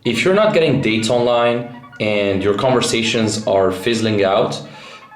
If you're not getting dates online and your conversations are fizzling out,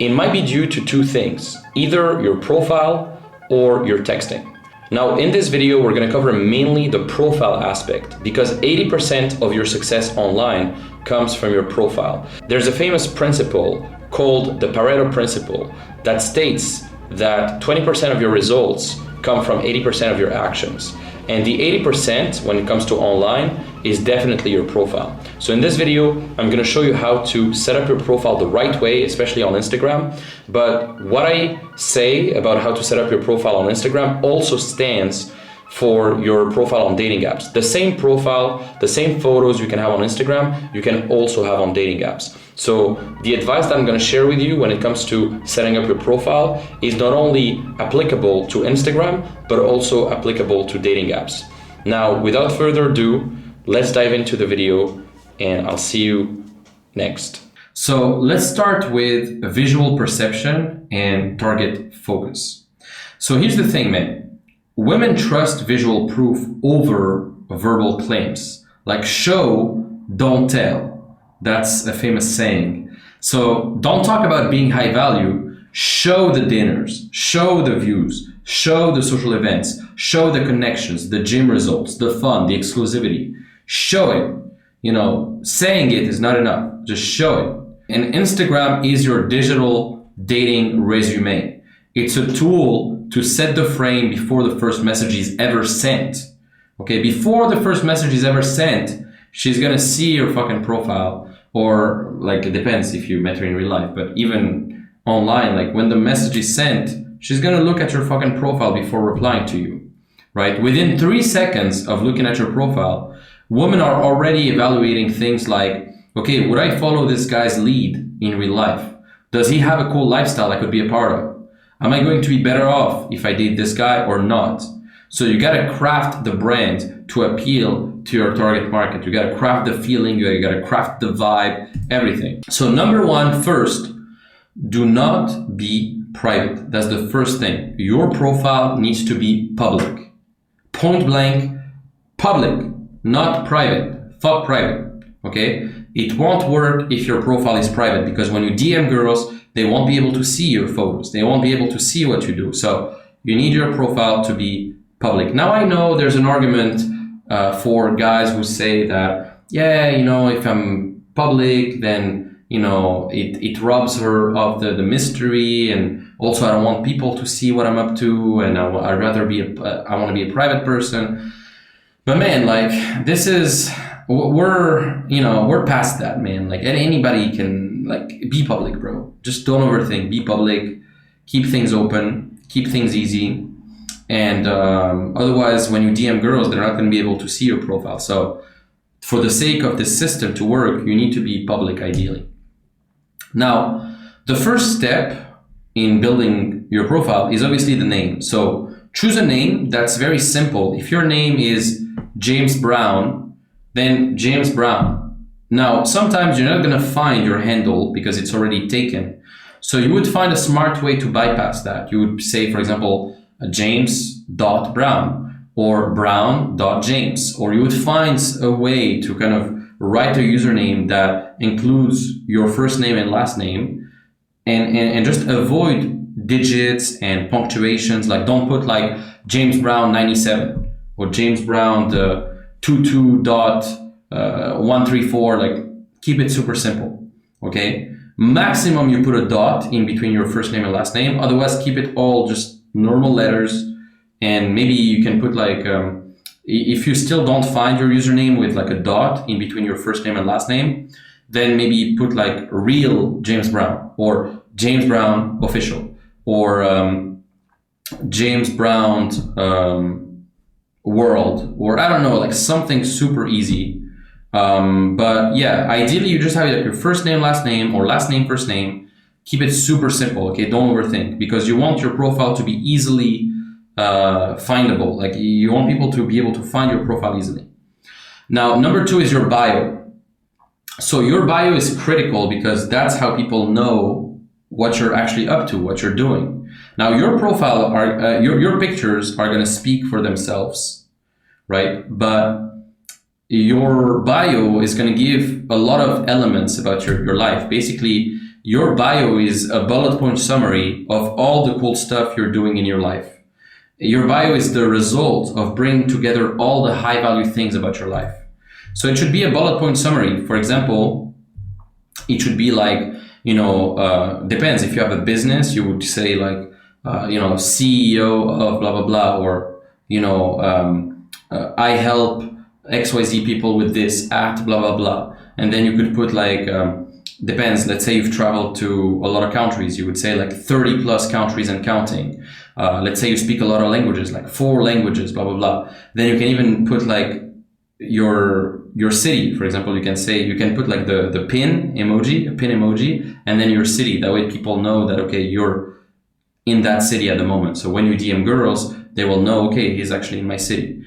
it might be due to two things, either your profile or your texting. Now, in this video, we're gonna cover mainly the profile aspect because 80% of your success online comes from your profile. There's a famous principle called the Pareto principle that states that 20% of your results come from 80% of your actions. And the 80% when it comes to online is definitely your profile. So in this video, I'm gonna show you how to set up your profile the right way, especially on Instagram. But what I say about how to set up your profile on Instagram also stands for your profile on dating apps. The same profile, the same photos you can have on Instagram, you can also have on dating apps. So the advice that I'm gonna share with you when it comes to setting up your profile is not only applicable to Instagram, but also applicable to dating apps. Now, without further ado, let's dive into the video and I'll see you next. So let's start with visual perception and target focus. So here's the thing, man. Women trust visual proof over verbal claims. Like show, don't tell. That's a famous saying. So don't talk about being high value. Show the dinners, show the views, show the social events, show the connections, the gym results, the fun, the exclusivity. Show it. You know, saying it is not enough. Just show it. And Instagram is your digital dating resume. It's a tool to set the frame before the first message is ever sent. Okay, before the first message is ever sent, she's gonna see your fucking profile, or like it depends if you met her in real life, but even online, like when the message is sent, she's gonna look at your fucking profile before replying to you, right? Within 3 seconds of looking at your profile, women are already evaluating things like, okay, would I follow this guy's lead in real life? Does he have a cool lifestyle I could be a part of? Am I going to be better off if I date this guy or not? So you gotta craft the brand to appeal to your target market. You gotta craft the feeling, you gotta craft the vibe, everything. So number one, first, do not be private. That's the first thing. Your profile needs to be public. Point blank, public, not private. Fuck private, okay? It won't work if your profile is private because when you DM girls, they won't be able to see your photos. They won't be able to see what you do. So you need your profile to be public. Now I know there's an argument for guys who say that, yeah, you know, if I'm public, then, you know, it robs her of the mystery. And also I don't want people to see what I'm up to. And I'd rather I want to be a private person. But man, like we're past that, man. Like anybody can like be public, bro. Just don't overthink, be public, keep things open, keep things easy. And otherwise, when you DM girls, they're not going to be able to see your profile. So for the sake of this system to work, you need to be public ideally. Now, the first step in building your profile is obviously the name. So choose a name that's very simple. If your name is James Brown, then James Brown. Now, sometimes you're not going to find your handle because it's already taken. So you would find a smart way to bypass that. You would say, for example, James.Brown or Brown.James, or you would find a way to kind of write a username that includes your first name and last name and just avoid digits and punctuations. Like don't put like James Brown 97 or James Brown 22.134. Like keep it super simple, okay? Maximum you put a dot in between your first name and last name. Otherwise keep it all just normal letters. And maybe you can put like, if you still don't find your username with like a dot in between your first name and last name, then maybe put like real James Brown or James Brown official or James Brown world, or I don't know, like something super easy. But yeah, ideally you just have like your first name, last name, or last name, first name. Keep it super simple, okay? Don't overthink, because you want your profile to be easily findable. Like you want people to be able to find your profile easily. Now, number two is your bio. So your bio is critical because that's how people know what you're actually up to, what you're doing. Now, your profile your pictures are going to speak for themselves, right? But your bio is going to give a lot of elements about your life. Basically, your bio is a bullet point summary of all the cool stuff you're doing in your life. Your bio is the result of bringing together all the high value things about your life. So it should be a bullet point summary. For example, it should be like, depends. If you have a business, you would say like, CEO of blah, blah, blah, or, I help XYZ people with this at blah, blah, blah. And then you could put like, depends. Let's say you've traveled to a lot of countries. You would say like 30 plus countries and counting. Let's say you speak a lot of languages, like 4 languages, blah, blah, blah. Then you can even put like your city. For example, you can put like the pin emoji, and then your city. That way people know that, okay, you're in that city at the moment. So when you DM girls, they will know, okay, he's actually in my city.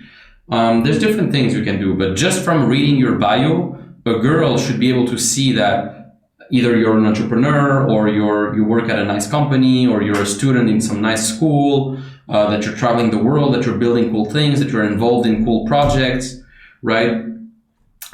There's different things you can do, but just from reading your bio, a girl should be able to see that either you're an entrepreneur, or you work at a nice company, or you're a student in some nice school, that you're traveling the world, that you're building cool things, that you're involved in cool projects, right?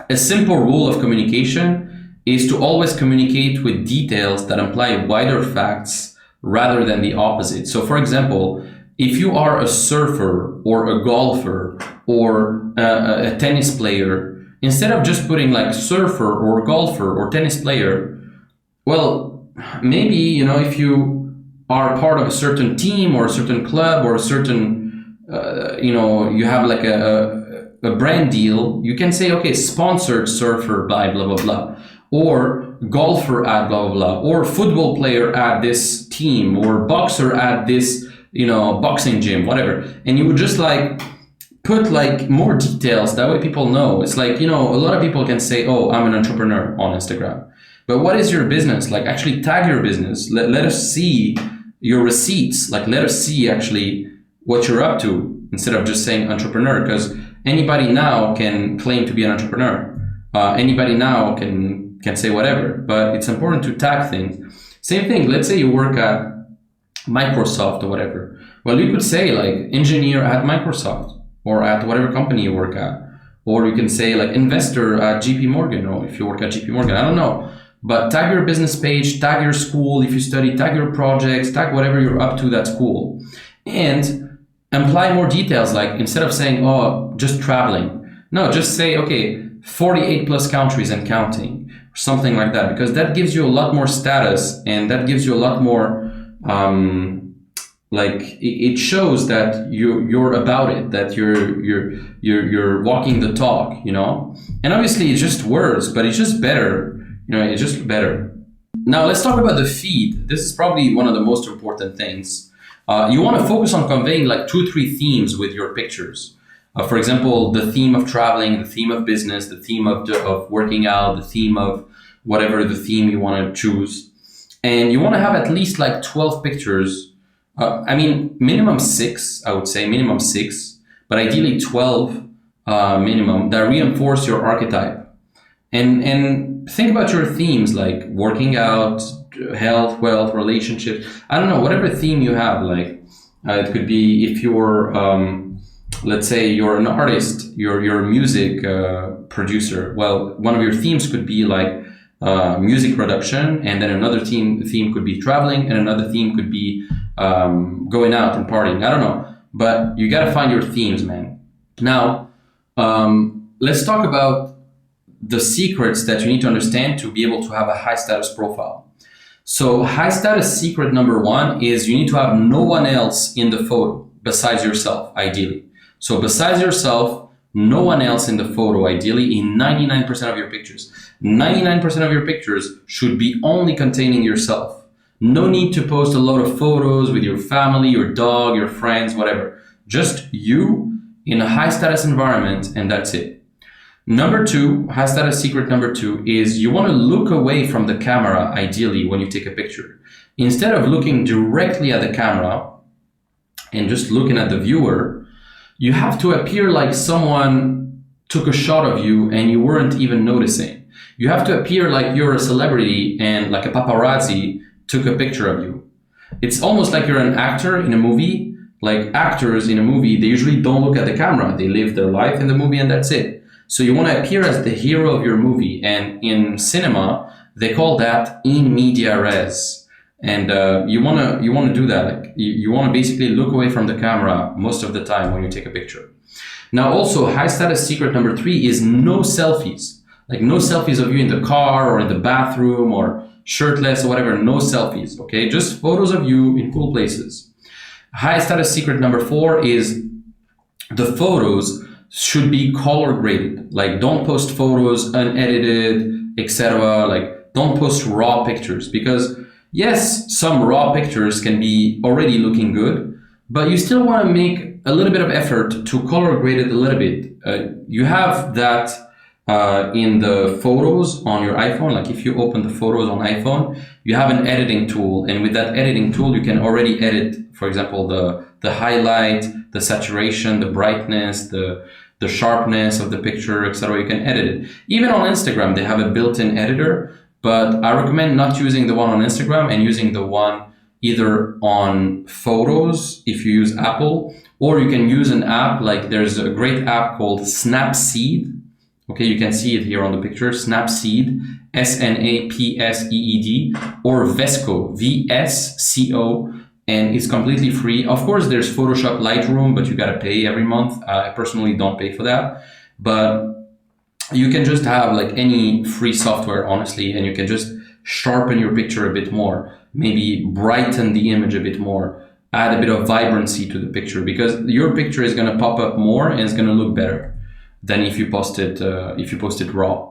A simple rule of communication is to always communicate with details that imply wider facts rather than the opposite. So for example, if you are a surfer or a golfer or a tennis player, instead of just putting like surfer or golfer or tennis player, well, maybe, if you are part of a certain team or a certain club or a certain, you have like a brand deal, you can say, okay, sponsored surfer by blah, blah, blah, or golfer at blah, blah, blah, or football player at this team, or boxer at this, boxing gym, whatever. And you would just like put like more details. That way people know. It's like, a lot of people can say, oh, I'm an entrepreneur on Instagram. But what is your business? Like actually tag your business. Let us see your receipts. Like let us see actually what you're up to, instead of just saying entrepreneur, because anybody now can claim to be an entrepreneur. Anybody now can say whatever, but it's important to tag things. Same thing, let's say you work at Microsoft or whatever. Well, you could say like engineer at Microsoft, or at whatever company you work at. Or you can say like investor at JP Morgan, or if you work at JP Morgan, I don't know. But tag your business page, tag your school, if you study, tag your projects, tag whatever you're up to that's cool. And imply more details, like instead of saying, oh, just traveling. No, just say, okay, 48 plus countries and counting, or something like that, because that gives you a lot more status, and that gives you a lot more, it shows that you're about it, that you're walking the talk, And obviously it's just words, but it's just better, it's just better. Now let's talk about the feed. This is probably one of the most important things. You want to focus on conveying like 2-3 themes with your pictures. For example, the theme of traveling, the theme of business, the theme of working out, the theme of whatever the theme you want to choose. And you want to have at least like 12 pictures. Minimum 6, I would say, minimum 6, but ideally 12 minimum, that reinforce your archetype. And think about your themes, like working out, health, wealth, relationships. I don't know, whatever theme you have, like it could be if you're, let's say you're an artist, you're a music producer. Well, one of your themes could be like music production, and then another theme could be traveling, and another theme could be going out and partying. I don't know, but you got to find your themes, man. Now, let's talk about the secrets that you need to understand to be able to have a high status profile. So high status secret number 1 is you need to have no one else in the photo besides yourself, ideally. So besides yourself, no one else in the photo, ideally in 99% of your pictures. 99% of your pictures should be only containing yourself. No need to post a lot of photos with your family, your dog, your friends, whatever. Just you in a high status environment, and that's it. Number 2, high status secret number 2 is you want to look away from the camera, ideally, when you take a picture. Instead of looking directly at the camera and just looking at the viewer, you have to appear like someone took a shot of you and you weren't even noticing. You have to appear like you're a celebrity and like a paparazzi took a picture of you. It's almost like you're an actor in a movie. Like actors in a movie, they usually don't look at the camera. They live their life in the movie and that's it. So you want to appear as the hero of your movie. And in cinema, they call that in media res. And you want to do that. Like you want to basically look away from the camera most of the time when you take a picture. Now also, high status secret number 3 is no selfies. Like no selfies of you in the car or in the bathroom or shirtless or whatever, no selfies, okay? Just photos of you in cool places. High status secret number 4 is the photos should be color graded. Like don't post photos unedited, etc. Like don't post raw pictures, because yes, some raw pictures can be already looking good, but you still want to make a little bit of effort to color grade it a little bit. You have that in the photos on your iPhone. Like if you open the photos on iPhone, you have an editing tool, and with that editing tool you can already edit, for example, the highlight, the saturation, the brightness, the sharpness of the picture, etc. You can edit it. Even on Instagram they have a built-in editor, but I recommend not using the one on Instagram and using the one either on Photos if you use Apple, or you can use an app. Like there's a great app called Snapseed. Okay, you can see it here on the picture, Snapseed, Snapseed, or Vesco, VSCO, and it's completely free. Of course, there's Photoshop Lightroom, but you gotta pay every month. I personally don't pay for that, but you can just have like any free software, honestly, and you can just sharpen your picture a bit more, maybe brighten the image a bit more, add a bit of vibrancy to the picture, because your picture is gonna pop up more and it's gonna look better than if you post it raw.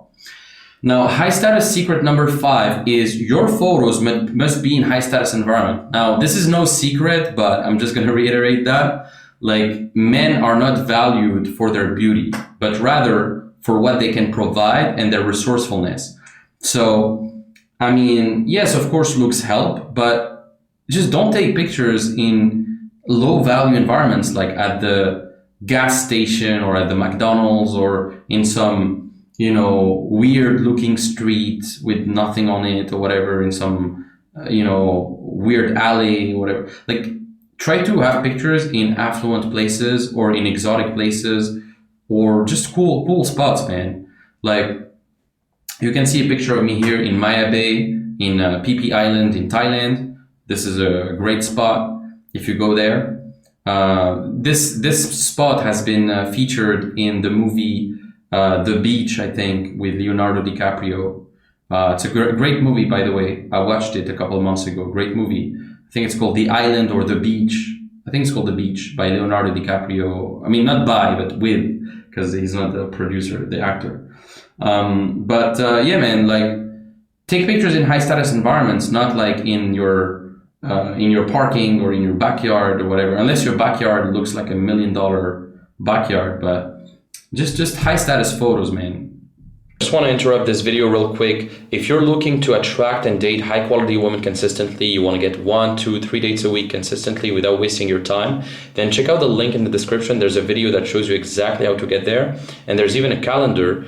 Now, high status secret number 5 is your photos must be in high status environment. Now, this is no secret, but I'm just gonna reiterate that. Like, men are not valued for their beauty, but rather for what they can provide and their resourcefulness. So, I mean, yes, of course, looks help, but just don't take pictures in low value environments, like at the gas station or at the McDonald's or in some, weird looking street with nothing on it or whatever, in some, weird alley or whatever. Like, try to have pictures in affluent places or in exotic places or just cool spots, man. Like, you can see a picture of me here in Maya Bay, in Phi Phi Island in Thailand. This is a great spot if you go there. This spot has been featured in the movie The Beach, I think, with Leonardo DiCaprio. It's a great movie, by the way. I watched it a couple of months ago. Great movie. I think it's called The Island or The Beach. I think it's called The Beach by Leonardo DiCaprio. I mean, not by, but with, because he's not the producer, the actor. Yeah, man, like, take pictures in high status environments, not like in your parking or in your backyard or whatever, unless your backyard looks like $1 million backyard, but just high status photos, man. Just want to interrupt this video real quick. If you're looking to attract and date high quality women consistently, you want to get 1, 2, 3 dates a week consistently without wasting your time, then check out the link in the description. There's a video that shows you exactly how to get there. And there's even a calendar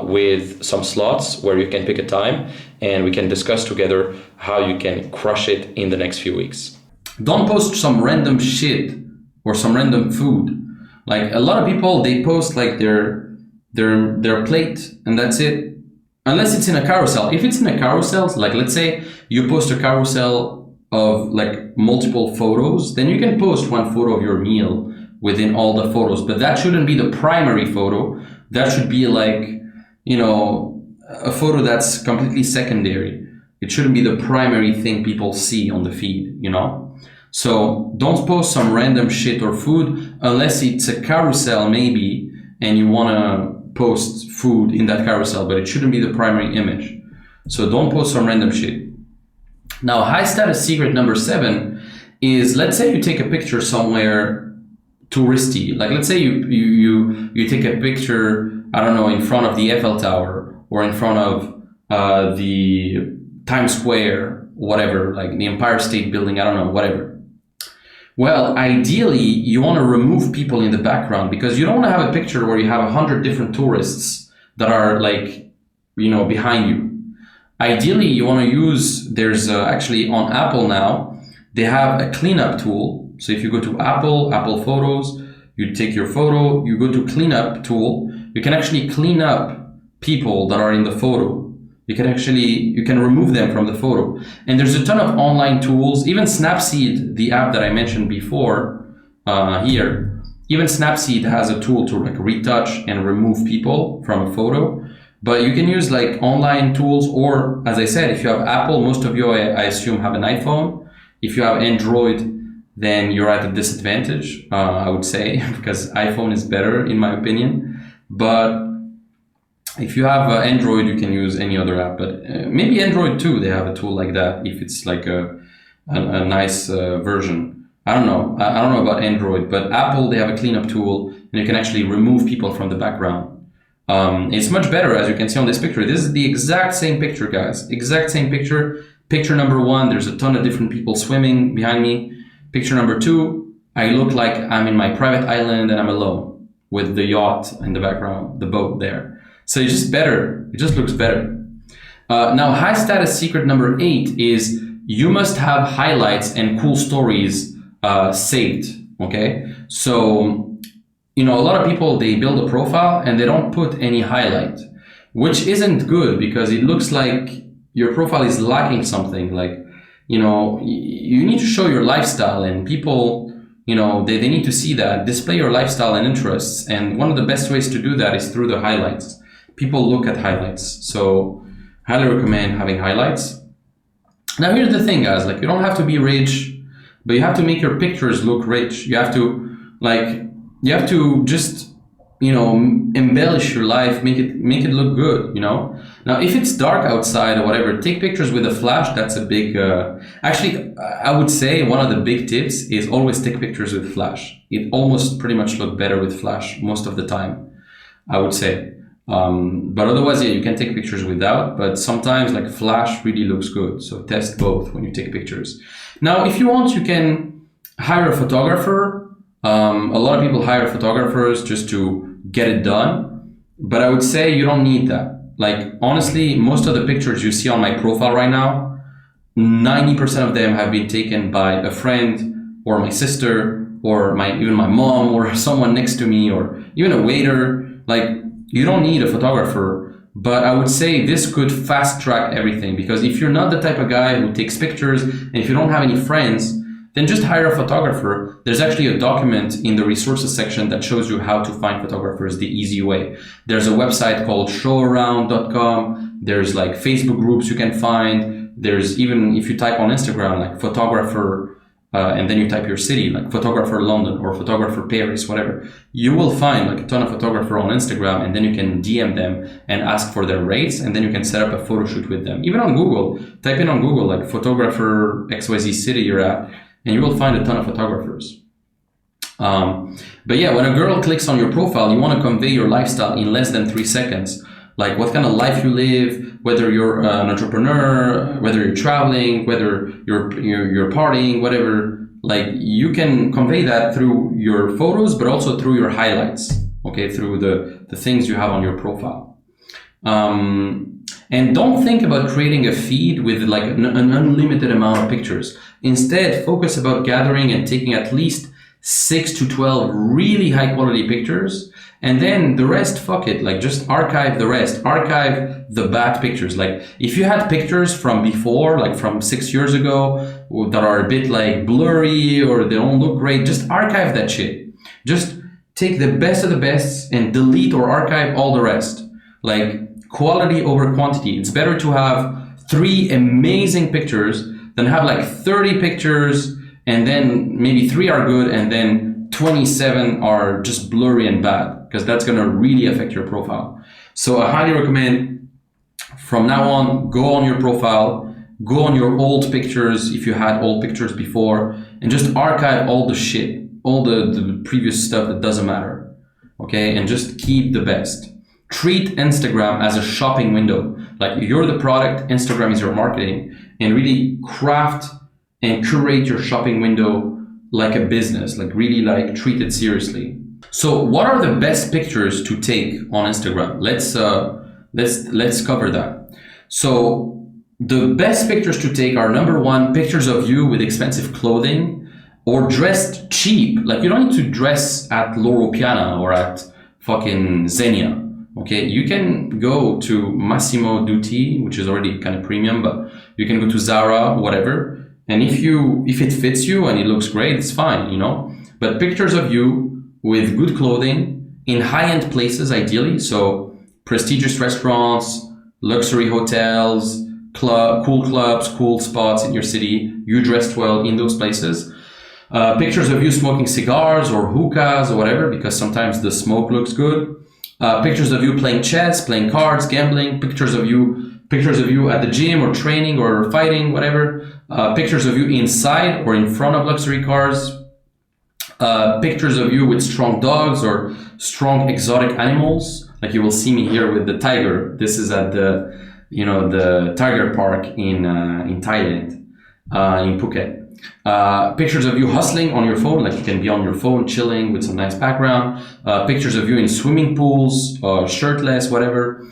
with some slots where you can pick a time and we can discuss together how you can crush it in the next few weeks. Don't post some random shit or some random food. Like, a lot of people, they post like their plate and that's it. Unless it's in a carousel. If it's in a carousel, like let's say you post a carousel of like multiple photos, then you can post one photo of your meal within all the photos, but that shouldn't be the primary photo. That should be like, a photo that's completely secondary. It shouldn't be the primary thing people see on the feed, So don't post some random shit or food unless it's a carousel maybe and you want to post food in that carousel, but it shouldn't be the primary image. So don't post some random shit. Now, high status secret number 7 is, let's say you take a picture somewhere touristy. Like, let's say you take a picture, I don't know, in front of the Eiffel Tower or in front of the Times Square, whatever, like the Empire State Building, I don't know, whatever. Well, ideally, you want to remove people in the background because you don't want to have a picture where you have 100 different tourists that are like, behind you. Ideally, you want to use, there's actually on Apple now, they have a cleanup tool. So if you go to Apple Photos, you take your photo, you go to cleanup tool, you can actually clean up people that are in the photo. You can remove them from the photo. And there's a ton of online tools, even Snapseed, the app that I mentioned before here, even Snapseed has a tool to like retouch and remove people from a photo. But you can use like online tools, or as I said, if you have Apple, most of you, I assume, have an iPhone. If you have Android, then you're at a disadvantage, I would say, because iPhone is better in my opinion. But if you have Android, you can use any other app, but maybe Android too, they have a tool like that if it's like a nice version. I don't know. I don't know about Android, but Apple, they have a cleanup tool and you can actually remove people from the background. It's much better, as you can see on this picture. This is the exact same picture, guys. Exact same picture. Picture number 1, there's a ton of different people swimming behind me. Picture number 2, I look like I'm in my private island and I'm alone with the yacht in the background, the boat there. So it's just better. It just looks better. Now, high status secret number 8 is you must have highlights and cool stories saved. Okay. So, a lot of people, they build a profile and they don't put any highlight, which isn't good because it looks like your profile is lacking something. Like, you need to show your lifestyle, and people, they need to see that. Display your lifestyle and interests. And one of the best ways to do that is through the highlights. People look at highlights, so highly recommend having highlights. Now here's the thing, guys, like you don't have to be rich, but you have to make your pictures look rich. You have to just, embellish your life, make it look good, Now, if it's dark outside or whatever, take pictures with a flash. That's a big, actually, I would say one of the big tips is always take pictures with flash. It almost pretty much look better with flash most of the time, I would say. But otherwise, yeah, you can take pictures without, but sometimes like flash really looks good. So test both when you take pictures. Now, if you want, you can hire a photographer. A lot of people hire photographers just to get it done, but I would say you don't need that. Like, honestly, most of the pictures you see on my profile right now, 90% of them have been taken by a friend or my sister or even my mom or someone next to me or even a waiter. Like, you don't need a photographer, but I would say this could fast track everything, because if you're not the type of guy who takes pictures and if you don't have any friends, then just hire a photographer. There's actually a document in the resources section that shows you how to find photographers the easy way. There's a website called showaround.com. There's like Facebook groups you can find. There's even, if you type on Instagram, like photographer, and then you type your city, like photographer London or photographer Paris, whatever, you will find like a ton of photographer on Instagram, and then you can DM them and ask for their rates, and then you can set up a photo shoot with them. Even on Google, type in on Google like photographer XYZ city you're at, and you will find a ton of photographers. But yeah, when a girl clicks on your profile, you want to convey your lifestyle in less than 3 seconds. Like what kind of life you live, whether you're an entrepreneur, whether you're traveling, whether you're partying, whatever. Like you can convey that through your photos, but also through your highlights. Okay, through the things you have on your profile. And don't think about creating a feed with like an unlimited amount of pictures. Instead, focus about gathering and taking at least 6 to 12 really high quality pictures. And then the rest, fuck it, like just archive the rest, archive the bad pictures. Like if you had pictures from before, like from 6 years ago, that are a bit like blurry or they don't look great, just archive that shit. Just take the best of the best and delete or archive all the rest. Like quality over quantity. It's better to have 3 amazing pictures than have like 30 pictures and then maybe 3 are good and then 27 are just blurry and bad, because that's going to really affect your profile. So I highly recommend from now on, go on your profile, go on your old pictures if you had old pictures before, and just archive all the shit, all the previous stuff that doesn't matter. Okay, and just keep the best. Treat Instagram as a shopping window. Like you're the product, Instagram is your marketing, and really craft and curate your shopping window like a business, like really like treat it seriously. So what are the best pictures to take on Instagram? Let's cover that. So the best pictures to take are, number 1, pictures of you with expensive clothing or dressed cheap. Like you don't need to dress at Loro Piana or at fucking Xenia. Okay, you can go to Massimo Dutti, which is already kind of premium, but you can go to Zara, whatever. And if it fits you and it looks great, it's fine, you know. But pictures of you with good clothing in high-end places, ideally. So prestigious restaurants, luxury hotels, cool clubs, cool spots in your city. You dressed well in those places. Pictures of you smoking cigars or hookahs or whatever, because sometimes the smoke looks good. Pictures of you playing chess, playing cards, gambling. Pictures of you at the gym or training or fighting, whatever. Pictures of you inside or in front of luxury cars. Pictures of you with strong dogs or strong exotic animals. Like you will see me here with the tiger. This is at the tiger park in Thailand, in Phuket. Pictures of you hustling on your phone, like you can be on your phone chilling with some nice background. Pictures of you in swimming pools, shirtless, whatever.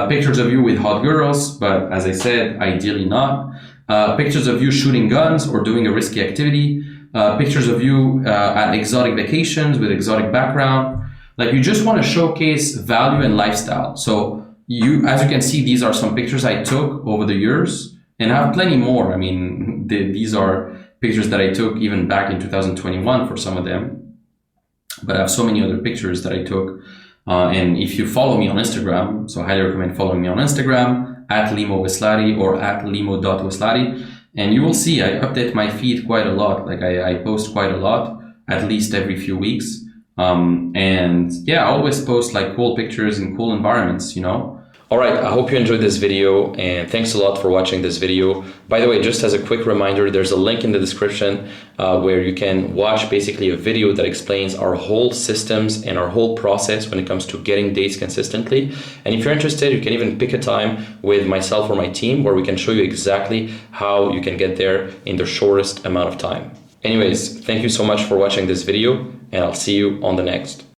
Pictures of you with hot girls, but as I said, ideally not. Pictures of you shooting guns or doing a risky activity. Pictures of you at exotic vacations with exotic background. Like you just want to showcase value and lifestyle. So as you can see, these are some pictures I took over the years, and I have plenty more. I mean, these are pictures that I took even back in 2021 for some of them, but I have so many other pictures that I took. And if you follow me on Instagram, so I highly recommend following me on Instagram at Limo Oueslati or at limo.oueslati. And you will see I update my feed quite a lot. Like I post quite a lot, at least every few weeks. And yeah, I always post like cool pictures in cool environments, you know. All right, I hope you enjoyed this video, and thanks a lot for watching this video. By the way, just as a quick reminder, there's a link in the description where you can watch basically a video that explains our whole systems and our whole process when it comes to getting dates consistently. And if you're interested, you can even pick a time with myself or my team where we can show you exactly how you can get there in the shortest amount of time. Anyways, thank you so much for watching this video, and I'll see you on the next.